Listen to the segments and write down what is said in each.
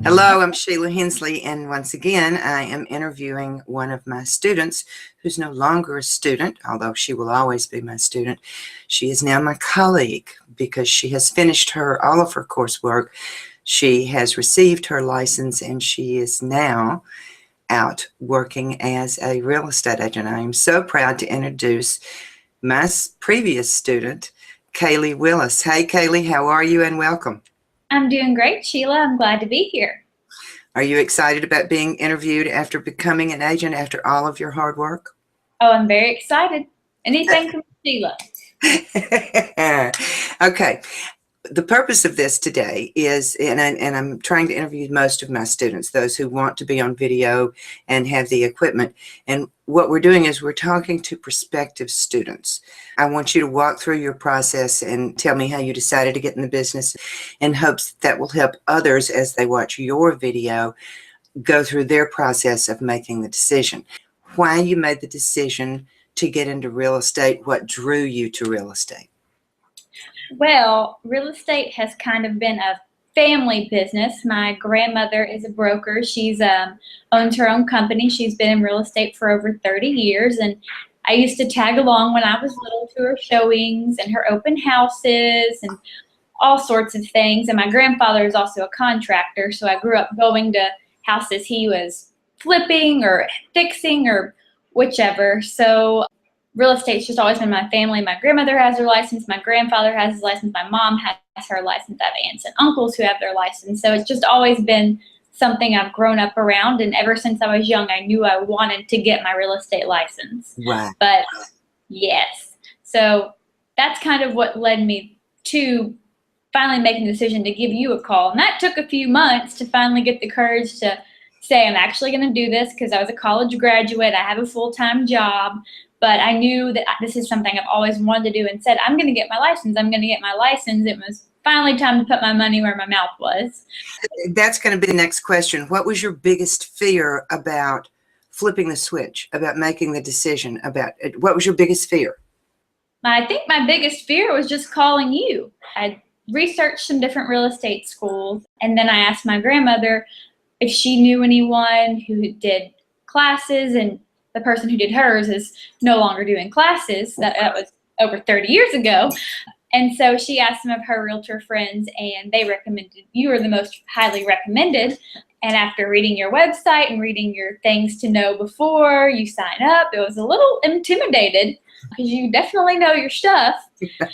Hello, I'm Sheila Hensley, and once again, I am interviewing one of my students who's no longer a student, although she will always be my student. She is now my colleague because she has finished all of her coursework. She has received her license, and she is now out working as a real estate agent. I am so proud to introduce my previous student, Kaylee Willis. Hey, Kaylee, how are you, and welcome. I'm doing great, Sheila. I'm glad to be here. Are you excited about being interviewed after becoming an agent after all of your hard work? Oh, I'm very excited. Anything from Sheila. Okay. The purpose of this today is, and I'm trying to interview most of my students, those who want to be on video and have the equipment. And what we're doing is we're talking to prospective students. I want you to walk through your process and tell me how you decided to get in the business, in hopes that will help others as they watch your video go through their process of making the decision. Why you made the decision to get into real estate, what drew you to real estate? Well, real estate has kind of been a family business. My grandmother is a broker. She's owns her own company. She's been in real estate for over 30 years. And I used to tag along when I was little to her showings and her open houses and all sorts of things. And my grandfather is also a contractor. So I grew up going to houses he was flipping or fixing or whichever. So real estate's just always been my family. My grandmother has her license. My grandfather has his license. My mom has her license. I have aunts and uncles who have their license. So it's just always been something I've grown up around. And ever since I was young, I knew I wanted to get my real estate license. Wow. But yes, so that's kind of what led me to finally making the decision to give you a call. And that took a few months to finally get the courage to say, I'm actually going to do this because I was a college graduate. I have a full-time job. But I knew that this is something I've always wanted to do and said, I'm going to get my license. I'm going to get my license. It was finally time to put my money where my mouth was. That's going to be the next question. What was your biggest fear about flipping the switch, about making the decision, about it? What was your biggest fear? I think my biggest fear was just calling you. I researched some different real estate schools, and then I asked my grandmother if she knew anyone who did classes, and the person who did hers is no longer doing classes. That was over 30 years ago. And so she asked some of her realtor friends, and they recommended you were the most highly recommended. And after reading your website and reading your things to know before you sign up, it was a little intimidated because you definitely know your stuff.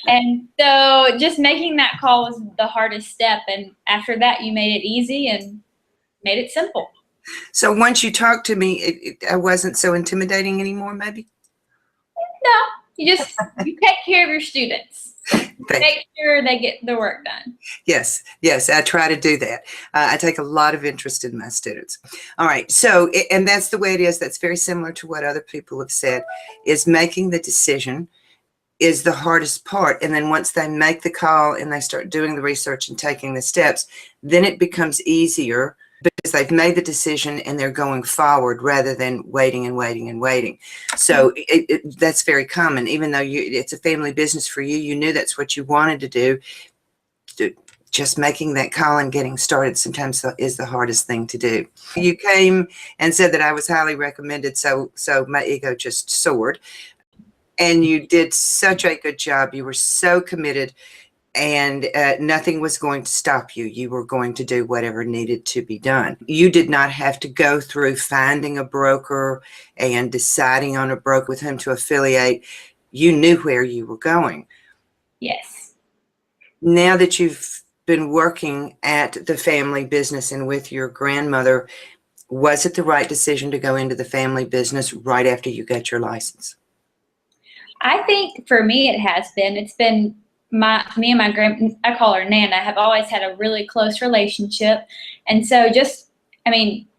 And so just making that call was the hardest step. And after that, you made it easy and made it simple. So once you talked to me, I wasn't so intimidating anymore, maybe? No, you take care of your students. Make sure they get the work done. Yes, I try to do that. I take a lot of interest in my students. All right, so, and that's the way it is. That's very similar to what other people have said, is making the decision is the hardest part. And then once they make the call and they start doing the research and taking the steps, then it becomes easier because they've made the decision and they're going forward rather than waiting and waiting and waiting. So that's very common. Even though it's a family business for you, you knew that's what you wanted to do. Just making that call and getting started sometimes is the hardest thing to do. You came and said that I was highly recommended, so my ego just soared. And you did such a good job. You were so committed. And nothing was going to stop you. You were going to do whatever needed to be done. You did not have to go through finding a broker and deciding on a broker with whom to affiliate. You knew where you were going. Yes. Now that you've been working at the family business and with your grandmother, was it the right decision to go into the family business right after you got your license? I think for me it has been. It's been me and my I call her Nana, have always had a really close relationship. And so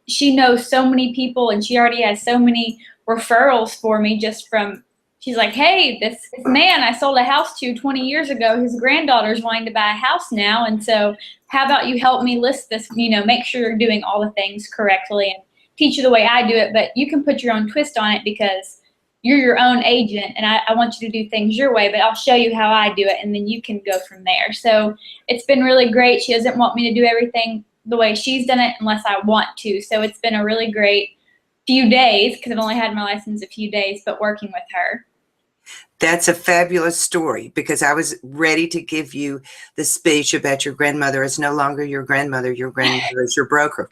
she knows so many people, and she already has so many referrals for me just from, she's like, hey, this man I sold a house to 20 years ago, his granddaughter's wanting to buy a house now. And so how about you help me list this, make sure you're doing all the things correctly and teach you the way I do it. But you can put your own twist on it because you're your own agent, and I want you to do things your way, but I'll show you how I do it, and then you can go from there. So it's been really great. She doesn't want me to do everything the way she's done it unless I want to. So it's been a really great few days because I've only had my license a few days, but working with her. That's a fabulous story, because I was ready to give you the speech about your grandmother is no longer your grandmother is your broker.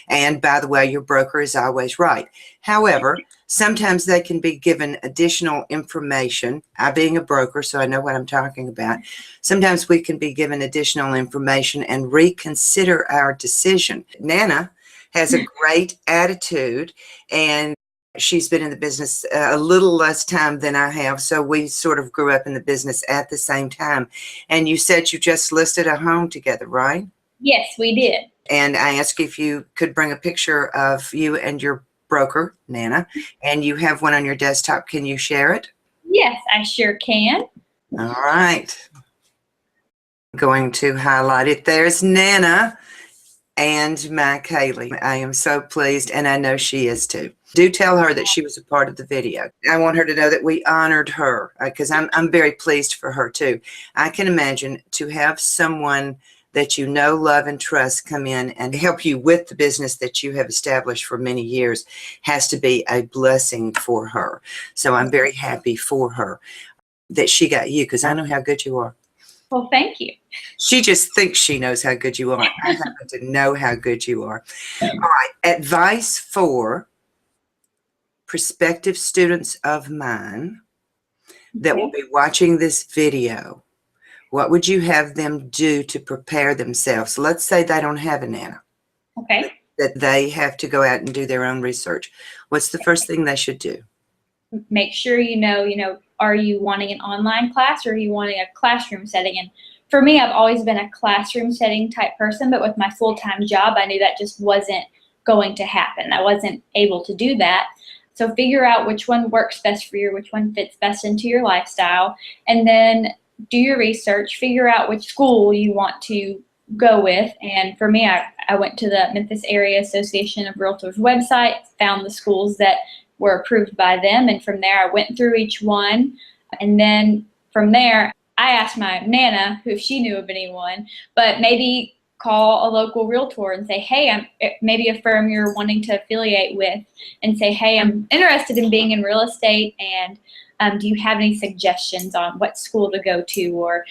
And by the way, your broker is always right. However, sometimes they can be given additional information. I being a broker, so I know what I'm talking about. Sometimes we can be given additional information and reconsider our decision. Nana has a great attitude, and she's been in the business a little less time than I have, so we sort of grew up in the business at the same time. And you said you just listed a home together, right? Yes, we did. And I asked if you could bring a picture of you and your broker, Nana, and you have one on your desktop. Can you share it? Yes, I sure can. All right. I'm going to highlight it. There's Nana and my Kaylee. I am so pleased, and I know she is too. Do tell her that she was a part of the video. I want her to know that we honored her, because I'm very pleased for her too. I can imagine to have someone that you know, love, and trust come in and help you with the business that you have established for many years has to be a blessing for her. So I'm very happy for her that she got you, because I know how good you are. Well, thank you. She just thinks she knows how good you are. I happen to know how good you are. All right. Advice for prospective students of mine that will be watching this video. What would you have them do to prepare themselves? Let's say they don't have a Nana. Okay. That they have to go out and do their own research. What's the first thing they should do? Make sure you know, are you wanting an online class or are you wanting a classroom setting? And for me, I've always been a classroom setting type person, but with my full-time job, I knew that just wasn't going to happen. I wasn't able to do that. So figure out which one works best for you, which one fits best into your lifestyle, and then do your research, figure out which school you want to go with. And for me, I went to the Memphis Area Association of Realtors website, found the schools that were approved by them, and from there I went through each one. And then from there, I asked my Nana if she knew of anyone, but maybe call a local realtor and say, hey, maybe a firm you're wanting to affiliate with, and say, hey, I'm interested in being in real estate, and do you have any suggestions on what school to go to or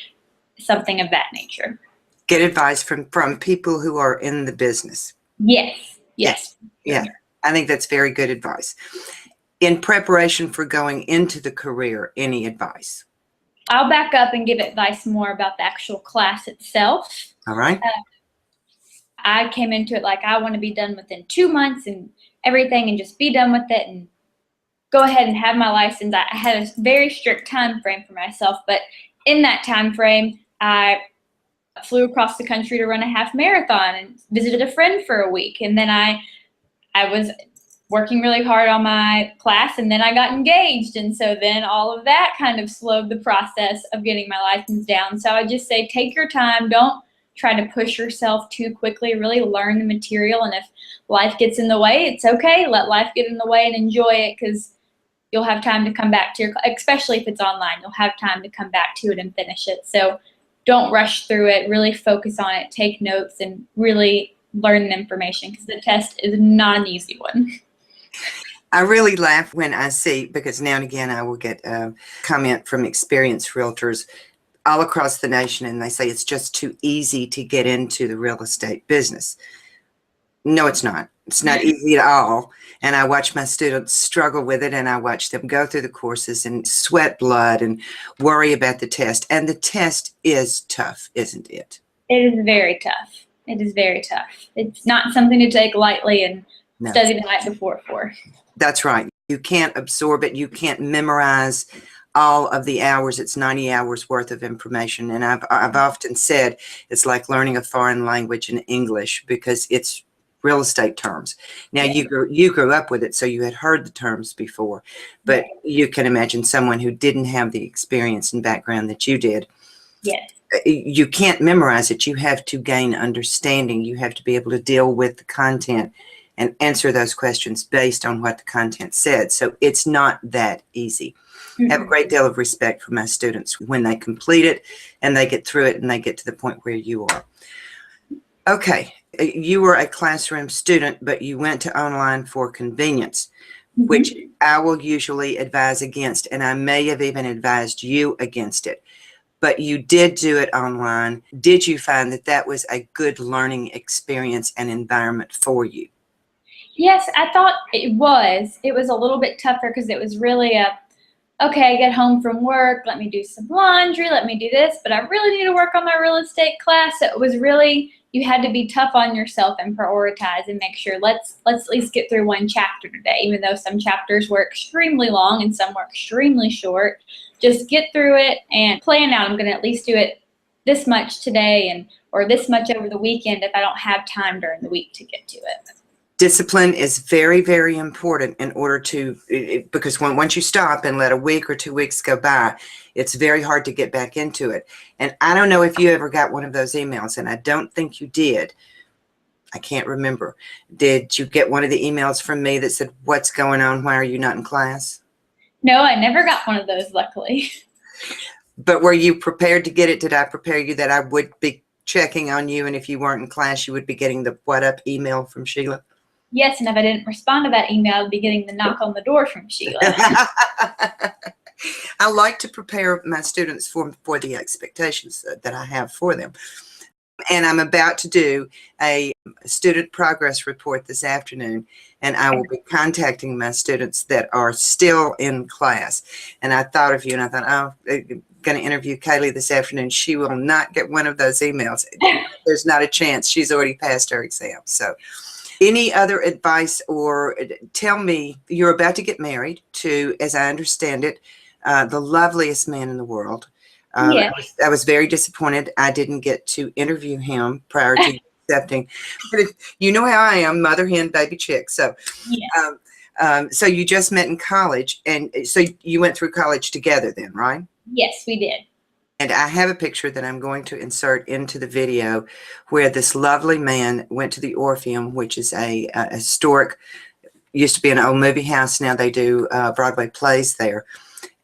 something of that nature? Get advice from people who are in the business. Yes. Yeah. I think that's very good advice. In preparation for going into the career, any advice? I'll back up and give advice more about the actual class itself. All right. I came into it like I want to be done within 2 months and everything, and just be done with it and go ahead and have my license. I had a very strict time frame for myself, but in that time frame, I flew across the country to run a half marathon and visited a friend for a week. And then I was working really hard on my class, and then I got engaged. And so then all of that kind of slowed the process of getting my license down. So I just say, take your time. Don't try to push yourself too quickly. Really learn the material. And if life gets in the way, it's okay. Let life get in the way and enjoy it, because you'll have time to come back to your, especially if it's online, you'll have time to come back to it and finish it. So don't rush through it. Really focus on it. Take notes and really learn the information, because the test is not an easy one. I really laugh when I see, because now and again I will get a comment from experienced realtors all across the nation, and they say it's just too easy to get into the real estate business. No, it's not. It's not easy at all. And I watch my students struggle with it, and I watch them go through the courses and sweat blood and worry about the test. And the test is tough, isn't it? It is very tough. It is very tough. It's not something to take lightly and study the night before for. That's right. You can't absorb it. You can't memorize all of the hours. It's 90 hours worth of information. And I've often said it's like learning a foreign language in English, because it's real estate terms. Now, you grew up with it, so you had heard the terms before, but you can imagine someone who didn't have the experience and background that you did. Yes. You can't memorize it. You have to gain understanding. You have to be able to deal with the content and answer those questions based on what the content said. So it's not that easy. I have a great deal of respect for my students when they complete it and they get through it and they get to the point where you are. Okay, You were a classroom student, but you went to online for convenience, which Mhm. I will usually advise against, and I may have even advised you against it. But you did do it online. Did you find that that was a good learning experience and environment for you? Yes, I thought it was. It was a little bit tougher because it was really okay, I get home from work, let me do some laundry, let me do this, but I really need to work on my real estate class. So it was really, you had to be tough on yourself and prioritize and make sure let's at least get through one chapter today, even though some chapters were extremely long and some were extremely short. Just get through it and plan out, I'm going to at least do it this much today and or this much over the weekend if I don't have time during the week to get to it. Discipline is very, very important in order to, because once you stop and let a week or 2 weeks go by, it's very hard to get back into it. And I don't know if you ever got one of those emails, and I don't think you did. I can't remember. Did you get one of the emails from me that said, "What's going on? Why are you not in class?" No, I never got one of those, luckily. But were you prepared to get it? Did I prepare you that I would be checking on you, and if you weren't in class, you would be getting the "what up" email from Sheila? Yes, and if I didn't respond to that email, I'd be getting the knock on the door from Sheila. I like to prepare my students for the expectations that I have for them. And I'm about to do a student progress report this afternoon, and I will be contacting my students that are still in class. And I thought of you, and I thought, oh, I'm going to interview Kaylee this afternoon. She will not get one of those emails. There's not a chance. She's already passed her exam. So any other advice, or tell me, you're about to get married to, as I understand it, the loveliest man in the world. Yeah. I was very disappointed I didn't get to interview him prior to accepting. But you know how I am, mother hen, baby chick. So, Yeah. so you just met in college, and so you went through college together then, right? Yes, we did. And I have a picture that I'm going to insert into the video where this lovely man went to the Orpheum, which is a historic, used to be an old movie house. Now they do Broadway plays there.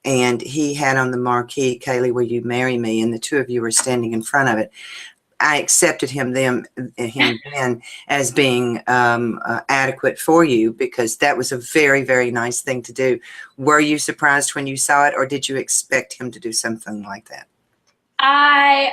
And he had on the marquee, "Kaylee, will you marry me?" And the two of you were standing in front of it. I accepted him then as being adequate for you, because that was a very, very nice thing to do. Were you surprised when you saw it, or did you expect him to do something like that? I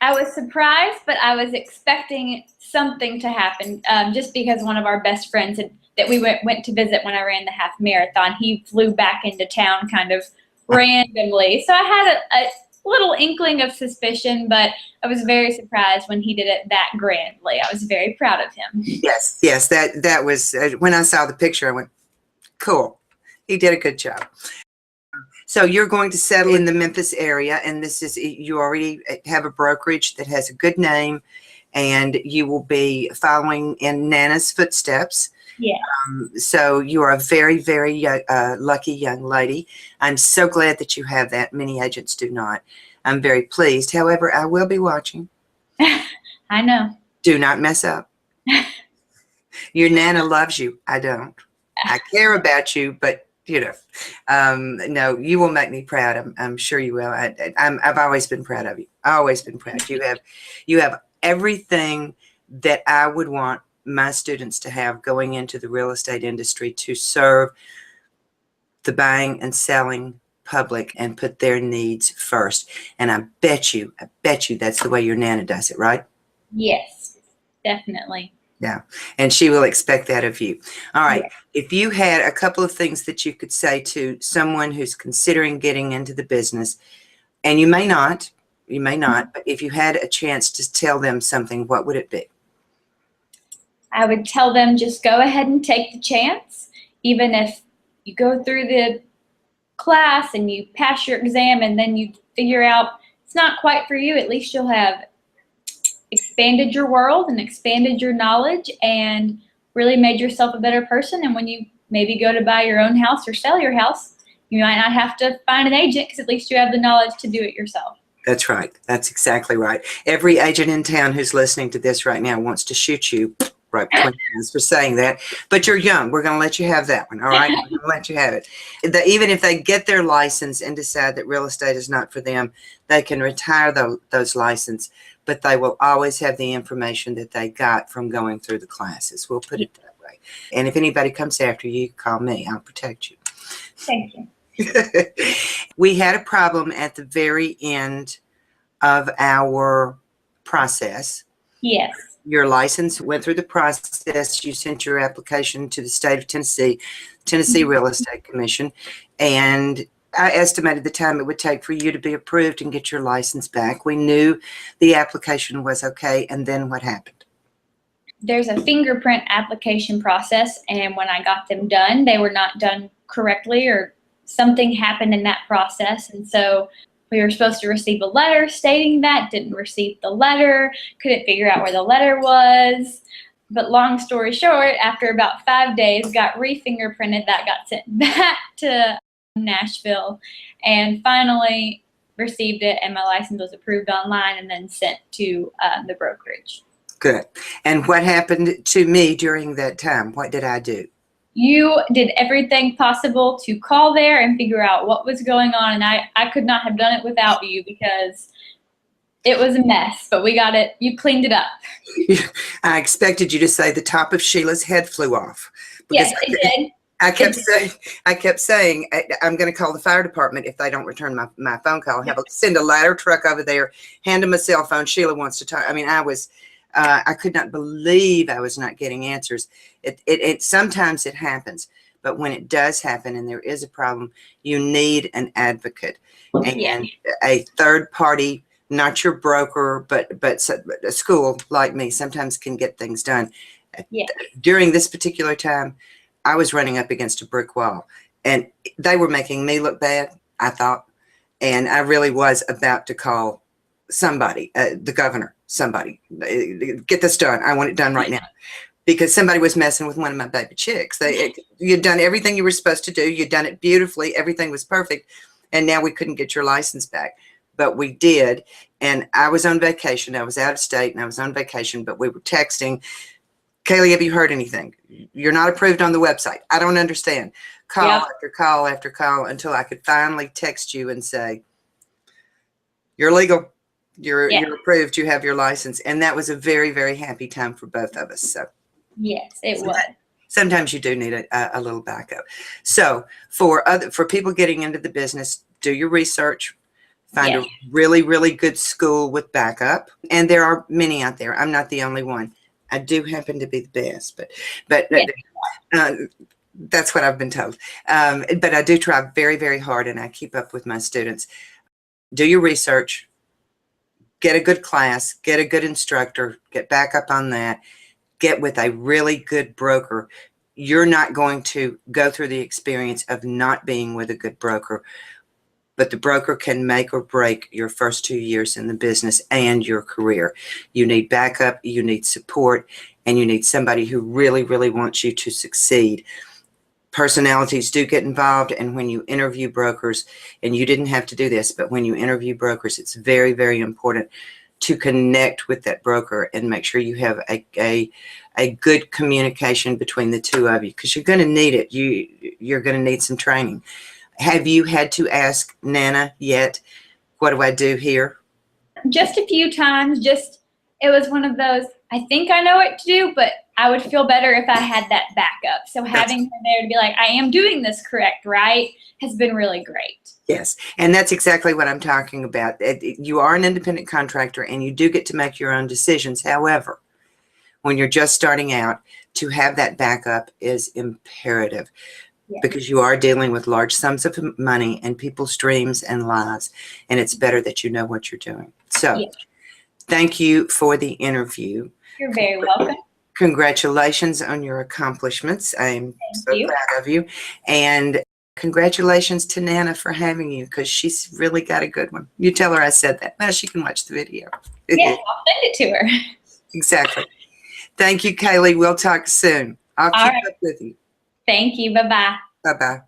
was surprised, but I was expecting something to happen, just because one of our best friends that we went to visit when I ran the half marathon, he flew back into town kind of randomly. So I had a little inkling of suspicion, but I was very surprised when he did it that grandly. I was very proud of him. Yes, yes, that was, when I saw the picture, I went, cool, he did a good job. So you're going to settle in the Memphis area, and this is, you already have a brokerage that has a good name, and you will be following in Nana's footsteps. Yeah. So you are a very, very lucky young lady. I'm so glad that you have that. Many agents do not. I'm very pleased. However, I will be watching. I know. Do not mess up. Your Nana loves you. I don't. I care about you, but you know, no, you will make me proud. I'm sure you will. I've always been proud of you. Always been proud. You have everything that I would want my students to have going into the real estate industry, to serve the buying and selling public and put their needs first. And I bet you that's the way your Nana does it, right? Yes, definitely. Yeah, and she will expect that of you. All right. Yeah. If you had a couple of things that you could say to someone who's considering getting into the business, and you may not, but if you had a chance to tell them something, what would it be? I would tell them, just go ahead and take the chance. Even if you go through the class and you pass your exam and then you figure out it's not quite for you, at least you'll have expanded your world and expanded your knowledge and really made yourself a better person. And when you maybe go to buy your own house or sell your house, you might not have to find an agent, because at least you have the knowledge to do it yourself. That's right. That's exactly right. Every agent in town who's listening to this right now wants to shoot you broke 20 times for saying that, but you're young. We're going to let you have that one. All right. We're going to let you have it. Even if they get their license and decide that real estate is not for them, they can retire those licenses, but they will always have the information that they got from going through the classes. We'll put it that way. And if anybody comes after you, call me. I'll protect you. Thank you. We had a problem at the very end of our process. Yes. Your license went through the process. You sent your application to the state of Tennessee Real Estate Commission, and I estimated the time it would take for you to be approved and get your license back. We knew the application was okay, and then what happened? There's a fingerprint application process, and when I got them done, they were not done correctly, or something happened in that process, and so we were supposed to receive a letter stating that, didn't receive the letter, couldn't figure out where the letter was. But long story short, after about 5 days, got re-fingerprinted, that got sent back to Nashville, and finally received it, and my license was approved online and then sent to the brokerage. Good. And what happened to me during that time? What did I do? You did everything possible to call there and figure out what was going on, and I could not have done it without you because it was a mess, but we got it. You cleaned it up. I expected you to say the top of Sheila's head flew off. Yes, it did. I kept saying, I'm going to call the fire department if they don't return my phone call. Send a ladder truck over there, hand them a cell phone. Sheila wants to talk. I mean, I could not believe I was not getting answers. Sometimes it happens, but when it does happen and there is a problem, you need an advocate and a third party, not your broker, but a school like me sometimes can get things done. Yeah. During this particular time, I was running up against a brick wall, and they were making me look bad, I thought, and I really was about to call somebody, the governor, somebody, get this done. I want it done right now. Because somebody was messing with one of my baby chicks. You'd done everything you were supposed to do. You'd done it beautifully. Everything was perfect. And now we couldn't get your license back. But we did. And I was on vacation. I was out of state and I was on vacation, but we were texting. Kaylee, have you heard anything? You're not approved on the website. I don't understand. Call after call after call until I could finally text you and say, you're legal. You're approved. You have your license. And that was a very, very happy time for both of us. So. Yes, it was. Sometimes you do need a little backup. So for people getting into the business, do your research, find a really, really good school with backup. And there are many out there. I'm not the only one. I do happen to be the best, but that's what I've been told. But I do try very, very hard, and I keep up with my students. Do your research, get a good class, get a good instructor, get back up on that. Get with a really good broker. You're not going to go through the experience of not being with a good broker, but the broker can make or break your first 2 years in the business and your career. You need backup, you need support, and you need somebody who really, really wants you to succeed. Personalities do get involved, and when you interview brokers, and you didn't have to do this, but when you interview brokers, it's very, very important to connect with that broker and make sure you have a good communication between the two of you, because you're going to need it. You're going to need some training. Have you had to ask Nana yet, what do I do here? Just a few times. It was one of those, I think I know what to do, but I would feel better if I had that backup. So having her there to be like, I am doing this correct, right, has been really great. Yes, and that's exactly what I'm talking about. You are an independent contractor, and you do get to make your own decisions. However, when you're just starting out, to have that backup is imperative, because you are dealing with large sums of money and people's dreams and lives, and it's better that you know what you're doing. So thank you for the interview. You're very welcome. Congratulations on your accomplishments. I'm so proud of you. And congratulations to Nana for having you, because she's really got a good one. You tell her I said that. Now she can watch the video. Yes, I'll send it to her. Exactly. Thank you, Kaylee. We'll talk soon. I'll keep up with you. Thank you. Bye-bye. Bye-bye.